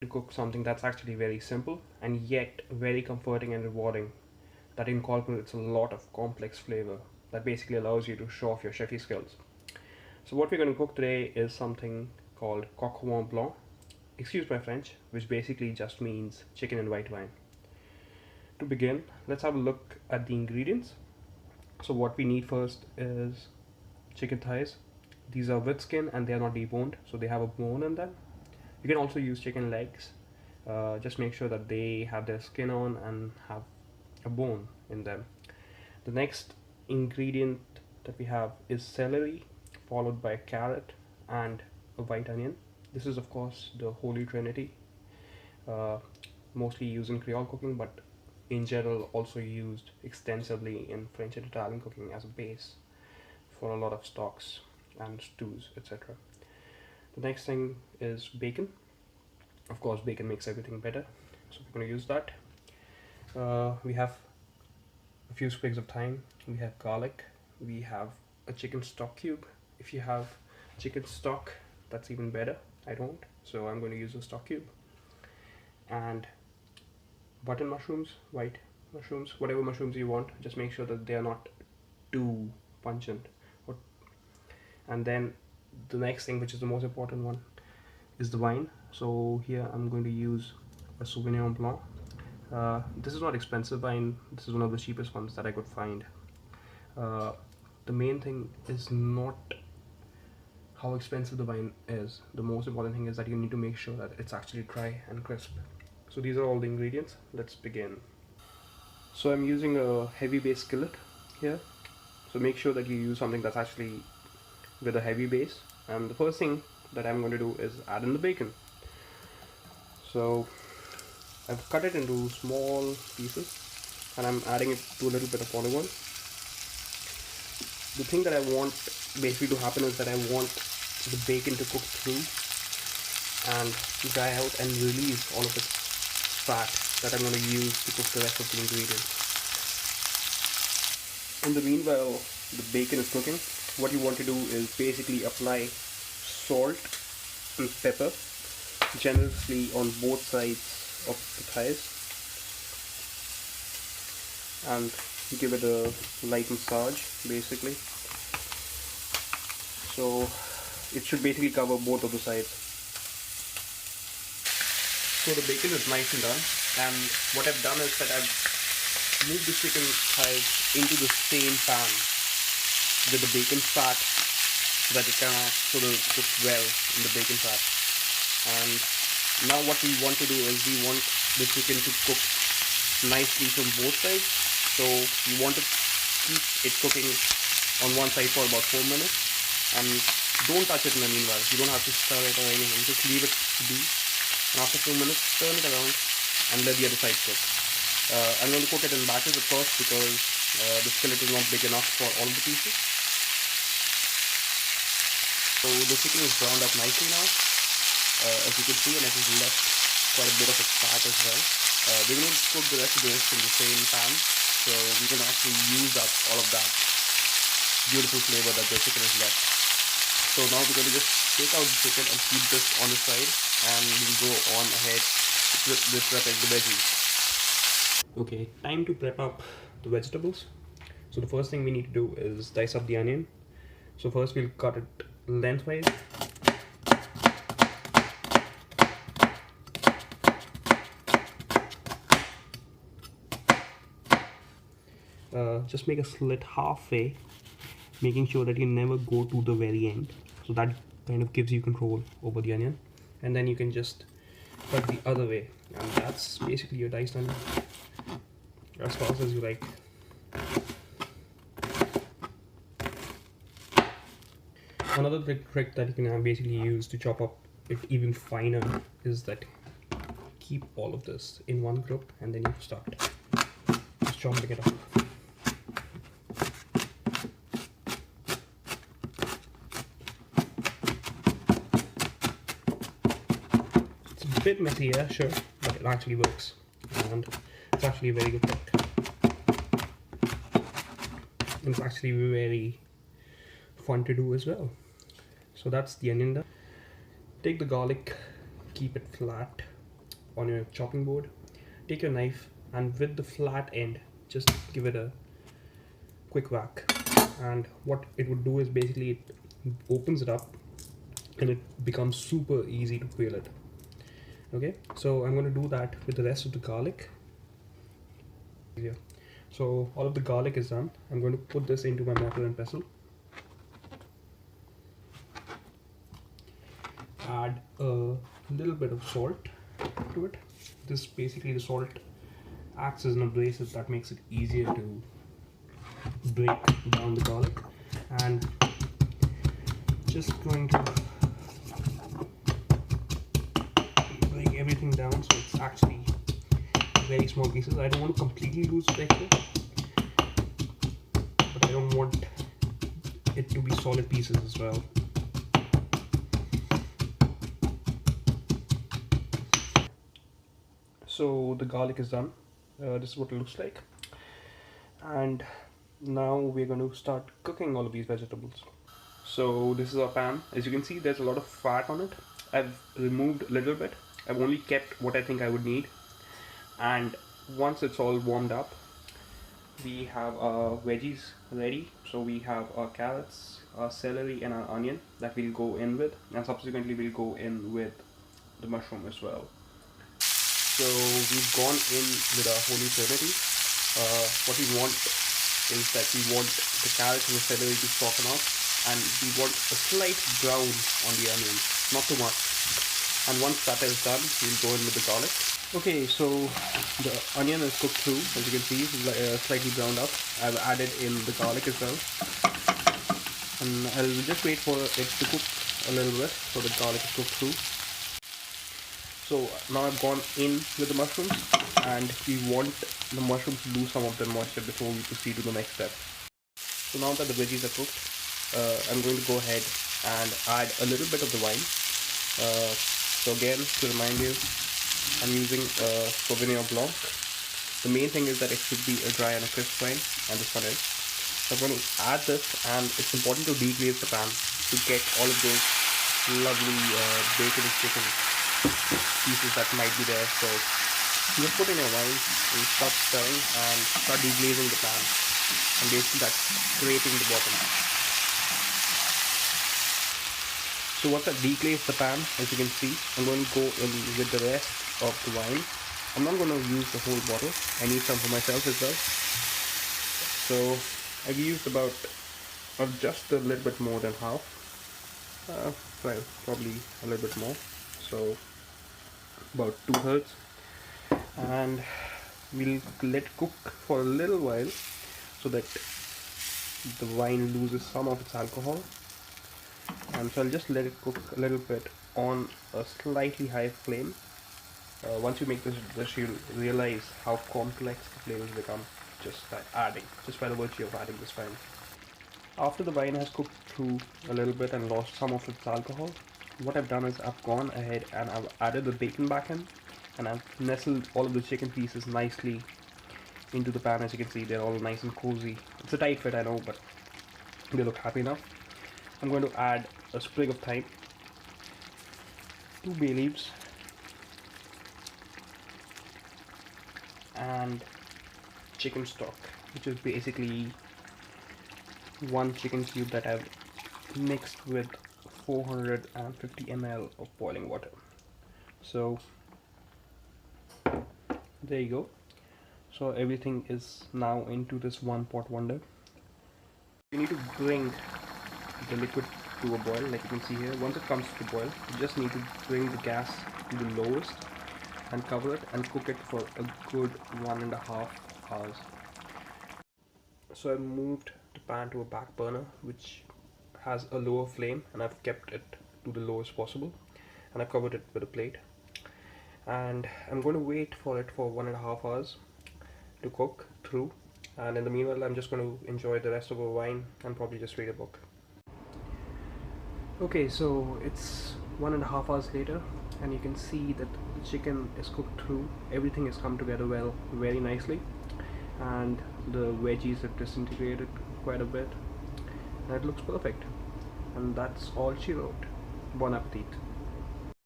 to cook something that's actually very simple and yet very comforting and rewarding, that incorporates a lot of complex flavor that basically allows you to show off your chefy skills. So what we're going to cook today is something called coq au vin blanc, excuse my French, which basically just means chicken and white wine. To begin, let's have a look at the ingredients. So what we need first is chicken thighs. These are with skin and they are not deboned, so they have a bone in them. You can also use chicken legs. Just make sure that they have their skin on and have a bone in them. The next ingredient that we have is celery, followed by a carrot and a white onion. This is of course the holy trinity, uh, mostly used in Creole cooking, but in general also used extensively in French and Italian cooking as a base for a lot of stocks and stews, etc. The next thing is bacon. Of course, bacon makes everything better, so we're going to use that. We have a few sprigs of thyme, we have garlic, we have a chicken stock cube. If you have chicken stock, that's even better. I don't, so I'm going to use a stock cube. And button mushrooms, white mushrooms, whatever mushrooms you want, just make sure that they are not too pungent. And then the next thing, which is the most important one, is the wine. So here I'm going to use a Sauvignon Blanc. This is not expensive wine, this is one of the cheapest ones that I could find. The main thing is not how expensive the wine is. The most important thing is that you need to make sure that it's actually dry and crisp. So these are all the ingredients. Let's begin. So I'm using a heavy base skillet here. So make sure that you use something that's actually with a heavy base. And the first thing that I'm going to do is add in the bacon. So I've cut it into small pieces and I'm adding it to a little bit of olive oil. The thing that I want basically to happen is that I want the bacon to cook through and dry out and release all of its fat that I'm going to use to cook the rest of the ingredients. In the meanwhile, the bacon is cooking. What you want to do is basically apply salt and pepper generously on both sides of the thighs and give it a light massage basically. So it should basically cover both of the sides. So the bacon is nice and done, and what I've done is that I've moved the chicken thighs into the same pan with the bacon fat so that it can sort of cook well in the bacon fat. And now what we want to do is we want the chicken to cook nicely from both sides. So you want to keep it cooking on one side for about 4 minutes, and don't touch it in the meanwhile. You don't have to stir it or anything, just leave it to be, and after 4 minutes turn it around and let the other side cook. I'm going to cook it in batches of course because the skillet is not big enough for all the pieces. So the chicken is browned up nicely now, as you can see, and it has left quite a bit of its fat as well. We're going to cook the rest of this in the same pan, so we can actually use up all of that beautiful flavor that the chicken has left. So now we're going to just take out the chicken and keep this on the side, and we'll go on ahead with prepping the veggies. Okay, time to prep up the vegetables. So the first thing we need to do is dice up the onion. So first we'll cut it lengthwise. Just make a slit halfway, making sure that you never go to the very end, so that kind of gives you control over the onion. And then you can just cut the other way, and that's basically your diced onion, as fast as you like. Another trick that you can basically use to chop up it even finer is that keep all of this in one group and then you start just chopping it up. It's a bit messy, yeah, sure, but it actually works, and it's actually a very good trick. And it's actually very fun to do as well. So that's the onion done. Take the garlic, keep it flat on your chopping board, take your knife and with the flat end just give it a quick whack, and what it would do is basically it opens it up and it becomes super easy to peel it. Okay, so I'm going to do that with the rest of the garlic. Yeah. So all of the garlic is done. I'm going to put this into my mortar and pestle. Add a little bit of salt to it. This basically, the salt acts as an abrasive that makes it easier to break down the garlic, and just going to break everything down so it's actually very small pieces. I don't want to completely lose the texture, but I don't want it to be solid pieces as well. So the garlic is done. This is what it looks like, and now we're going to start cooking all of these vegetables. So this is our pan. As you can see, there's a lot of fat on it. I've removed a little bit. I've only kept what I think I would need, and once it's all warmed up, we have our veggies ready. So we have our carrots, our celery and our onion that we'll go in with, and subsequently we'll go in with the mushroom as well. So we've gone in with our Holy Trinity. What we want is that we want the carrots and the celery to soften up, and we want a slight brown on the onions, not too much. And once that is done, we'll go in with the garlic. Okay, so the onion is cooked through, as you can see, slightly browned up. I've added in the garlic as well, and I'll just wait for it to cook a little bit so the garlic is cooked through. So now I've gone in with the mushrooms, and we want the mushrooms to lose some of their moisture before we proceed to the next step. So now that the veggies are cooked, I'm going to go ahead and add a little bit of the wine. So again, to remind you, I'm using Sauvignon Blanc. The main thing is that it should be a dry and a crisp wine, and this one is. So I'm going to add this, and it's important to deglaze the pan to get all of those lovely bacon and chicken pieces that might be there. So just put in your wine and start stirring and start deglazing the pan, and basically that's scraping the bottom. So once I deglaze the pan, as you can see, I'm going to go in with the rest of the wine. I'm not going to use the whole bottle. I need some for myself as well. So I've used about just a little bit more than half. Well, probably a little bit more. So about 2/3, and we'll let it cook for a little while so that the wine loses some of its alcohol. And so I'll just let it cook a little bit on a slightly high flame. Once you make this dish, you'll realize how complex the flavors become just by the virtue of adding this wine. After the wine has cooked through a little bit and lost some of its alcohol, what I've done is I've gone ahead and I've added the bacon back in, and I've nestled all of the chicken pieces nicely into the pan. As you can see, they're all nice and cozy. It's a tight fit, I know, but they look happy enough. I'm going to add a sprig of thyme, 2 bay leaves, and chicken stock, which is basically 1 chicken cube that I've mixed with 450 ml of boiling water. So there you go. So everything is now into this one pot wonder. You need to bring the liquid to a boil, like you can see here. Once it comes to boil, you just need to bring the gas to the lowest and cover it and cook it for a good 1.5 hours. So I moved the pan to a back burner which has a lower flame, and I've kept it to the lowest possible, and I've covered it with a plate, and I'm going to wait for it for 1.5 hours to cook through, and in the meanwhile I'm just going to enjoy the rest of our wine and probably just read a book. Okay, so it's 1.5 hours later, and you can see that the chicken is cooked through. Everything has come together well, very nicely, and the veggies have disintegrated quite a bit, and it looks perfect. And that's all she wrote. Bon appetit.